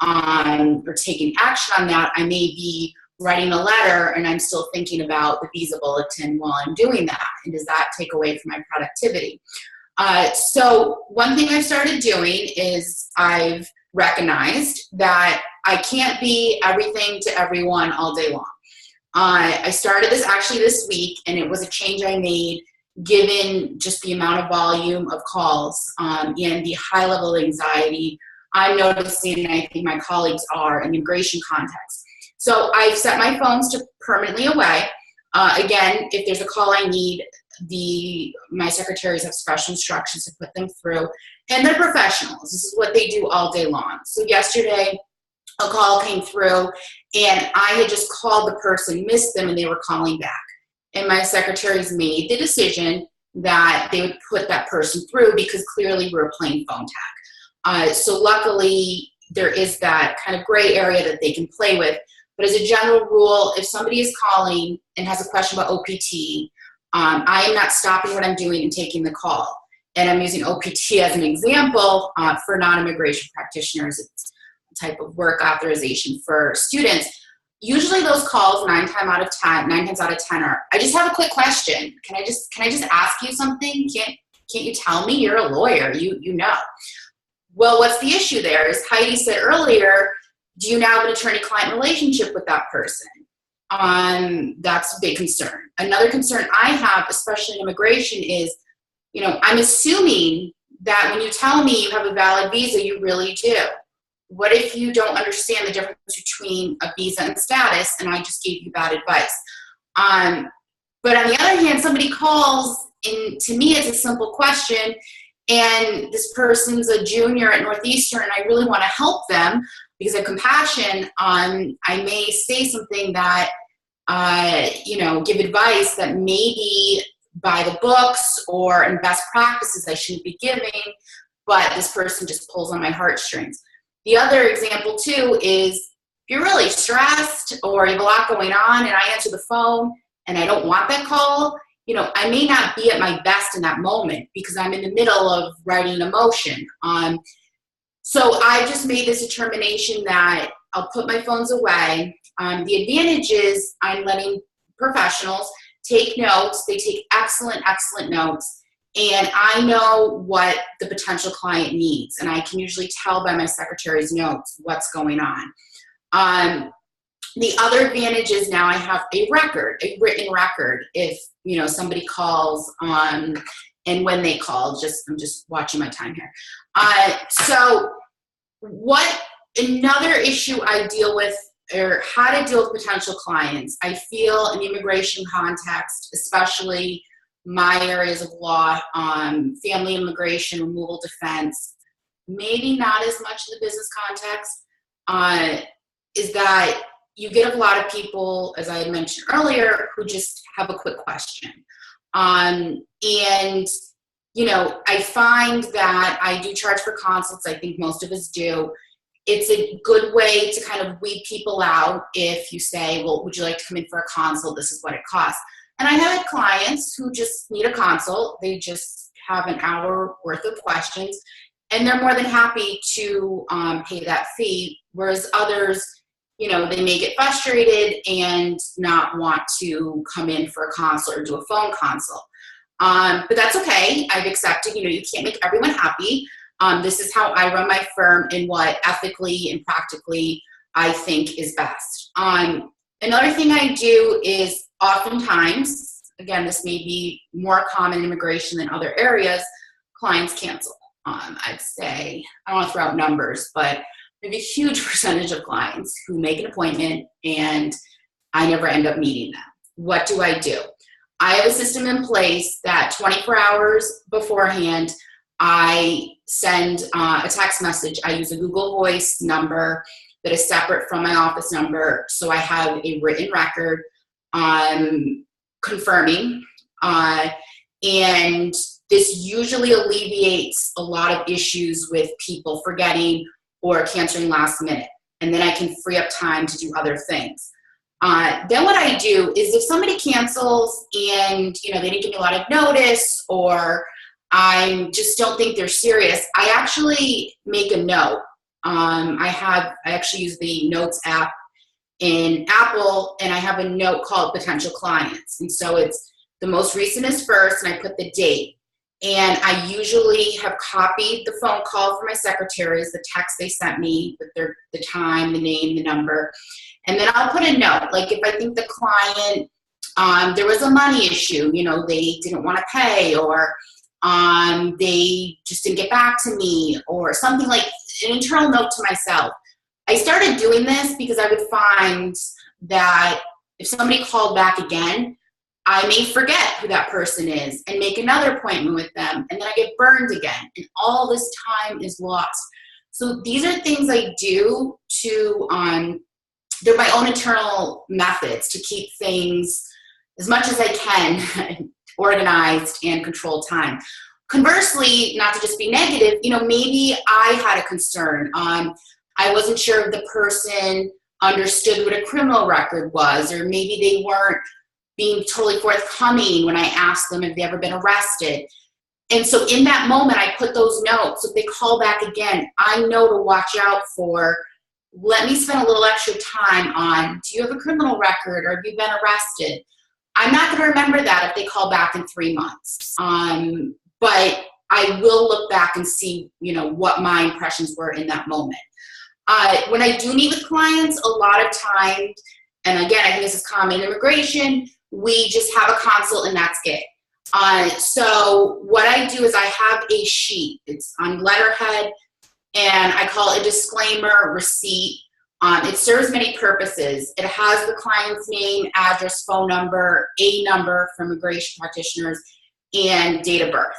or taking action on that. I may be writing a letter and I'm still thinking about the visa bulletin while I'm doing that, and does that take away from my productivity? So one thing I've started doing is I've recognized that I can't be everything to everyone all day long. I started this actually this week, and it was a change I made given just the amount of volume of calls and the high level of anxiety I'm noticing, and I think my colleagues are, in the immigration context. So I've set my phones to permanently away. Again, if there's a call I need, my secretaries have special instructions to put them through, and they're professionals. This is what they do all day long. So yesterday, a call came through, and I had just called the person, missed them, and they were calling back. And my secretaries made the decision that they would put that person through because clearly we were playing phone tag. So luckily, there is that kind of gray area that they can play with. But as a general rule, if somebody is calling and has a question about OPT, I am not stopping what I'm doing and taking the call. And I'm using OPT as an example for non-immigration practitioners. It's a type of work authorization for students. Usually those calls, 9 times out of 10 are, I just have a quick question. Can I just ask you something? Can't you tell me? You're a lawyer, you know. Well, what's the issue there? As Heidi said earlier, do you now have an attorney-client relationship with that person? That's a big concern. Another concern I have, especially in immigration, is, I'm assuming that when you tell me you have a valid visa, you really do. What if you don't understand the difference between a visa and status, and I just gave you bad advice? But on the other hand, somebody calls, and to me it's a simple question, and this person's a junior at Northeastern, and I really want to help them because I have compassion. I may say something that, give advice that maybe by the books or in best practices I shouldn't be giving, but this person just pulls on my heartstrings. The other example too is if you're really stressed or you have a lot going on and I answer the phone and I don't want that call, I may not be at my best in that moment because I'm in the middle of writing a motion. So I just made this determination that I'll put my phones away. The advantage is I'm letting professionals take notes. They take excellent, excellent notes. And I know what the potential client needs. And I can usually tell by my secretary's notes what's going on. The other advantage is now I have a written record. If, somebody calls and when they call, I'm just watching my time here. So another issue I deal with, or how to deal with potential clients, I feel in the immigration context, especially my areas of law, family immigration, removal defense, maybe not as much in the business context, is that you get a lot of people, as I had mentioned earlier, who just have a quick question. And, I find that I do charge for consults. I think most of us do. It's a good way to kind of weed people out if you say, well, would you like to come in for a consult? This is what it costs. And I have had clients who just need a consult. They just have an hour worth of questions, and they're more than happy to pay that fee, whereas others, they may get frustrated and not want to come in for a consult or do a phone consult. But that's okay. I've accepted, you can't make everyone happy. This is how I run my firm and what ethically and practically I think is best. Another thing I do is oftentimes, again, this may be more common in immigration than other areas, clients cancel. I'd say, I don't want to throw out numbers, but maybe a huge percentage of clients who make an appointment and I never end up meeting them. What do? I have a system in place that 24 hours beforehand, I send a text message. I use a Google Voice number that is separate from my office number, so I have a written record confirming, and this usually alleviates a lot of issues with people forgetting or canceling last minute. And then I can free up time to do other things. Then what I do is if somebody cancels and, you know, they didn't give me a lot of notice, or I just don't think they're serious, I actually make a note. I actually use the Notes app in Apple, and I have a note called Potential Clients. And so it's the most recent is first, and I put the date. And I usually have copied the phone call for my secretaries, the text they sent me with the time, the name, the number. And then I'll put a note, like if I think the client, there was a money issue, you know, they didn't want to pay, or they just didn't get back to me, or something, like an internal note to myself. I started doing this because I would find that if somebody called back again, I may forget who that person is and make another appointment with them, and then I get burned again, and all this time is lost. So these are things I do to, they're my own internal methods to keep things as much as I can organized and control time. Conversely, not to just be negative, you know, maybe I had a concern. I wasn't sure if the person understood what a criminal record was, or maybe they weren't being totally forthcoming when I asked them if they ever been arrested. And so in that moment, I put those notes. So if they call back again, I know to watch out for, let me spend a little extra time on, do you have a criminal record, or have you been arrested? I'm not going to remember that if they call back in 3 months. But I will look back and see, you know, what my impressions were in that moment. When I do meet with clients, a lot of times, and again, I think this is common in immigration, we just have a consult and that's it. So what I do is I have a sheet. It's on letterhead, and I call it a disclaimer receipt. It serves many purposes. It has the client's name, address, phone number, a number for immigration practitioners, and date of birth.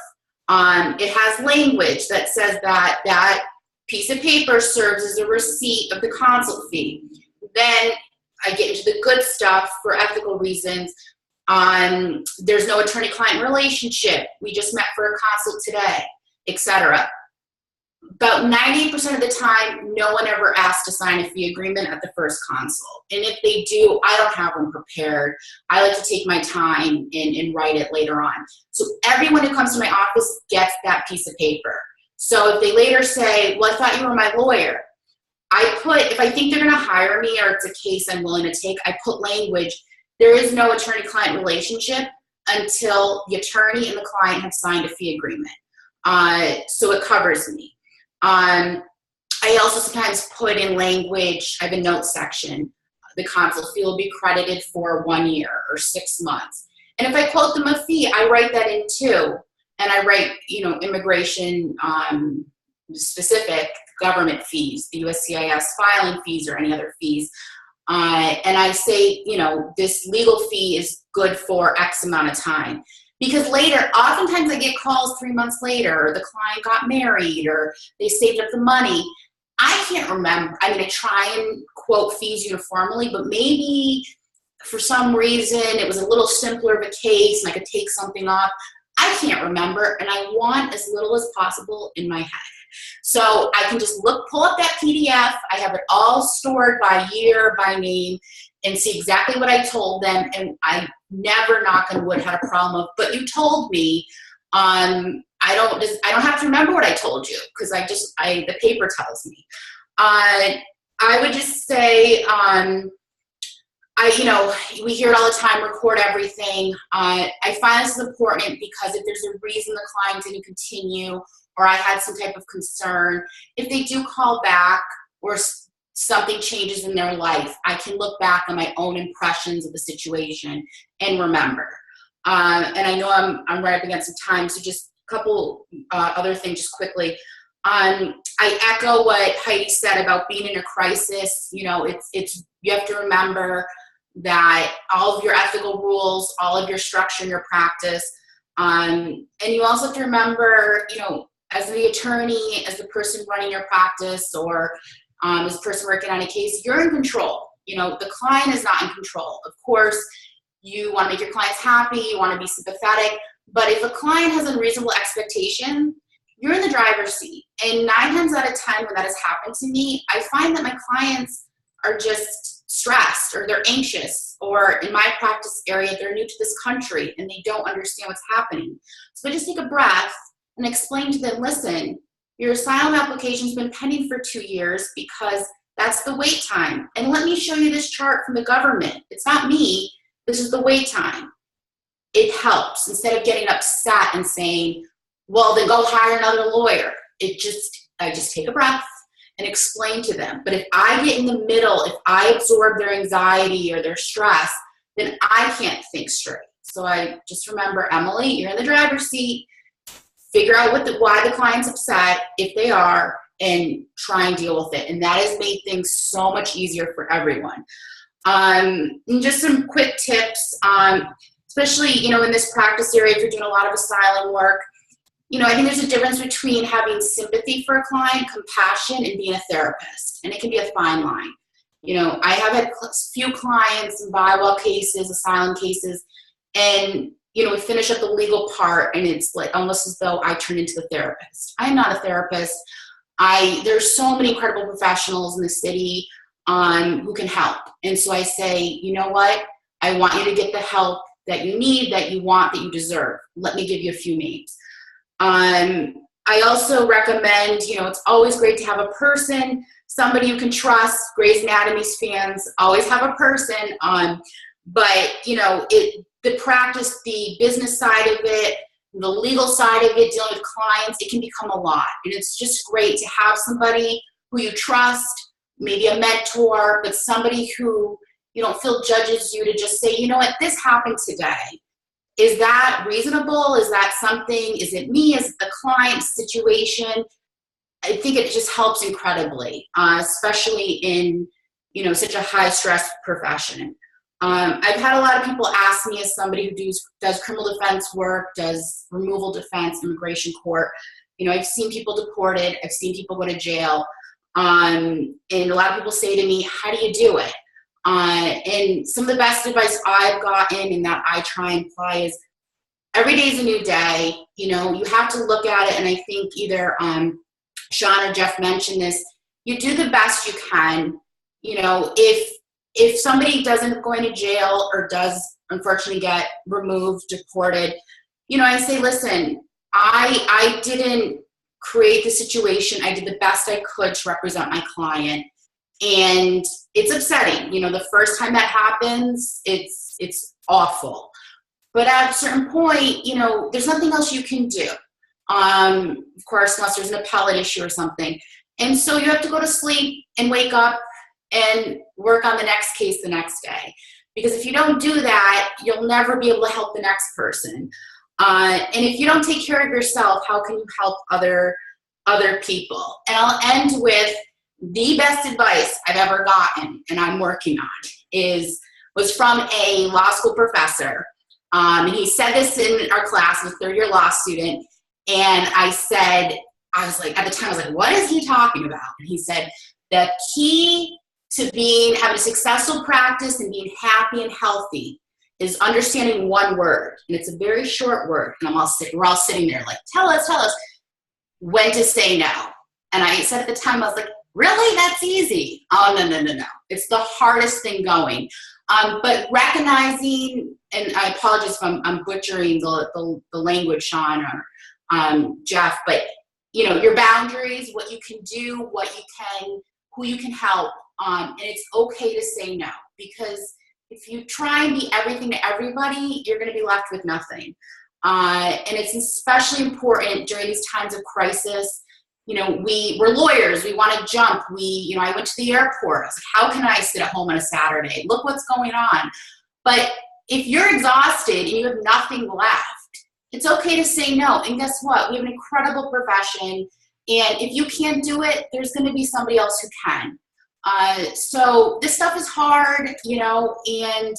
It has language that says that that piece of paper serves as a receipt of the consult fee. Then I get into the good stuff for ethical reasons. There's no attorney-client relationship. We just met for a consult today, etc. About 98% of the time, no one ever asks to sign a fee agreement at the first consult. And if they do, I don't have them prepared. I like to take my time and write it later on. So everyone who comes to my office gets that piece of paper. So if they later say, well, I thought you were my lawyer, I put, if I think they're going to hire me or it's a case I'm willing to take, I put language, there is no attorney-client relationship until the attorney and the client have signed a fee agreement. So it covers me. I also sometimes put in language, I have a notes section, the consult fee will be credited for 1 year or 6 months. And if I quote them a fee, I write that in too. And I write, you know, immigration specific government fees, the USCIS filing fees or any other fees. And I say, you know, this legal fee is good for X amount of time. Because later, oftentimes I get calls 3 months later, or the client got married, or they saved up the money. I can't remember. I mean, I try and quote fees uniformly, but maybe for some reason it was a little simpler of a case and I could take something off. I can't remember, and I want as little as possible in my head. So I can just pull up that PDF. I have it all stored by year, by name, and see exactly what I told them. And I never, knock on wood, had a problem of, but you told me. I don't have to remember what I told you because the paper tells me. I would just say, we hear it all the time, record everything. I find this is important because if there's a reason the client didn't continue or I had some type of concern, if they do call back or something changes in their life, I can look back on my own impressions of the situation and remember. And I know I'm right up against some time, so just a couple other things just quickly. I echo what Heidi said about being in a crisis. You know, you have to remember that all of your ethical rules, all of your structure in your practice, and you also have to remember, you know, as the attorney, as the person running your practice, or as the person working on a case, you're in control. You know, the client is not in control. Of course, you want to make your clients happy, you want to be sympathetic, But if a client has a reasonable expectation, you're in the driver's seat. And 9 times out of 10, when that has happened to me, I find that my clients are just stressed, or they're anxious, or in my practice area, they're new to this country and they don't understand what's happening. So I just take a breath and explain to them, listen, your asylum application's been pending for 2 years because that's the wait time. And let me show you this chart from the government. It's not me. This is the wait time. It helps. Instead of getting upset and saying, well, then go hire another lawyer. I just take a breath and explain to them. But if I get in the middle, if I absorb their anxiety or their stress, then I can't think straight. So I just remember, Emily, you're in the driver's seat. Figure out why the client's upset, if they are, and try and deal with it. And that has made things so much easier for everyone. And just some quick tips, especially, in this practice area, if you're doing a lot of asylum work, I think there's a difference between having sympathy for a client, compassion, and being a therapist. And it can be a fine line. I have had a few clients in bylaw cases, asylum cases, and we finish up the legal part, and it's like almost as though I turn into the therapist. I am not a therapist. There's so many incredible professionals in the city who can help. And so I say, you know what? I want you to get the help that you need, that you want, that you deserve. Let me give you a few names. I also recommend, it's always great to have a person, somebody you can trust. Grey's Anatomy's fans always have a person. But the practice, the business side of it, the legal side of it, dealing with clients, it can become a lot. And it's just great to have somebody who you trust, maybe a mentor, but somebody who you don't feel judges you, to just say, you know what, this happened today. Is that reasonable? Is that something? Is it me? Is it the client's situation? I think it just helps incredibly, especially in, such a high stress profession. I've had a lot of people ask me, as somebody who does criminal defense work, does removal defense, immigration court, I've seen people deported, I've seen people go to jail, and a lot of people say to me, how do you do it? And some of the best advice I've gotten, and that I try and apply, is every day is a new day. You have to look at it, and I think either Shawn or Jeff mentioned this, you do the best you can. If somebody doesn't go into jail or does unfortunately get removed, deported, I say, listen, I didn't create the situation. I did the best I could to represent my client. And it's upsetting. The first time that happens, it's awful. But at a certain point, there's nothing else you can do. Of course, unless there's an appellate issue or something. And so you have to go to sleep and wake up and work on the next case the next day. Because if you don't do that, you'll never be able to help the next person. And if you don't take care of yourself, how can you help other people? And I'll end with the best advice I've ever gotten, and I'm working on, was from a law school professor. And he said this in our class, a third-year law student. And at the time, I was like, what is he talking about? And he said, the key to having a successful practice and being happy and healthy is understanding one word. And it's a very short word. And we're all sitting there like, tell us when to say no. And I said at the time, I was like, really? That's easy. Oh, no. It's the hardest thing going. But recognizing, and I apologize if I'm butchering the language, Shawn or Jeff, but your boundaries, what you can do, who you can help, and it's okay to say no, because if you try and be everything to everybody, you're going to be left with nothing. And it's especially important during these times of crisis. We're lawyers. We want to jump. I went to the airport. I was like, how can I sit at home on a Saturday? Look what's going on. But if you're exhausted and you have nothing left, it's okay to say no. And guess what? We have an incredible profession. And if you can't do it, there's going to be somebody else who can. So this stuff is hard, and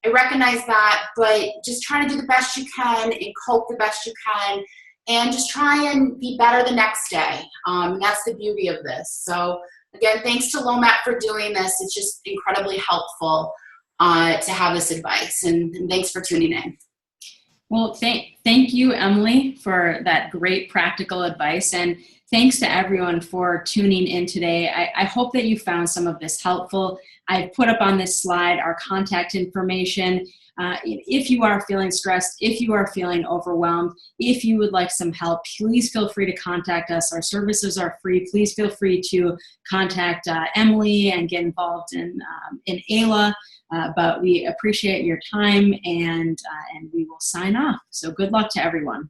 I recognize that, but just trying to do the best you can and cope the best you can. And just try and be better the next day. That's the beauty of this. So again, thanks to LOMAP for doing this. It's just incredibly helpful to have this advice. And thanks for tuning in. Well, thank you, Emily, for that great practical advice. And thanks to everyone for tuning in today. I hope that you found some of this helpful. I've put up on this slide our contact information. If you are feeling stressed, if you are feeling overwhelmed, if you would like some help, please feel free to contact us. Our services are free. Please feel free to contact Emily and get involved in AILA. But we appreciate your time, and we will sign off. So good luck to everyone.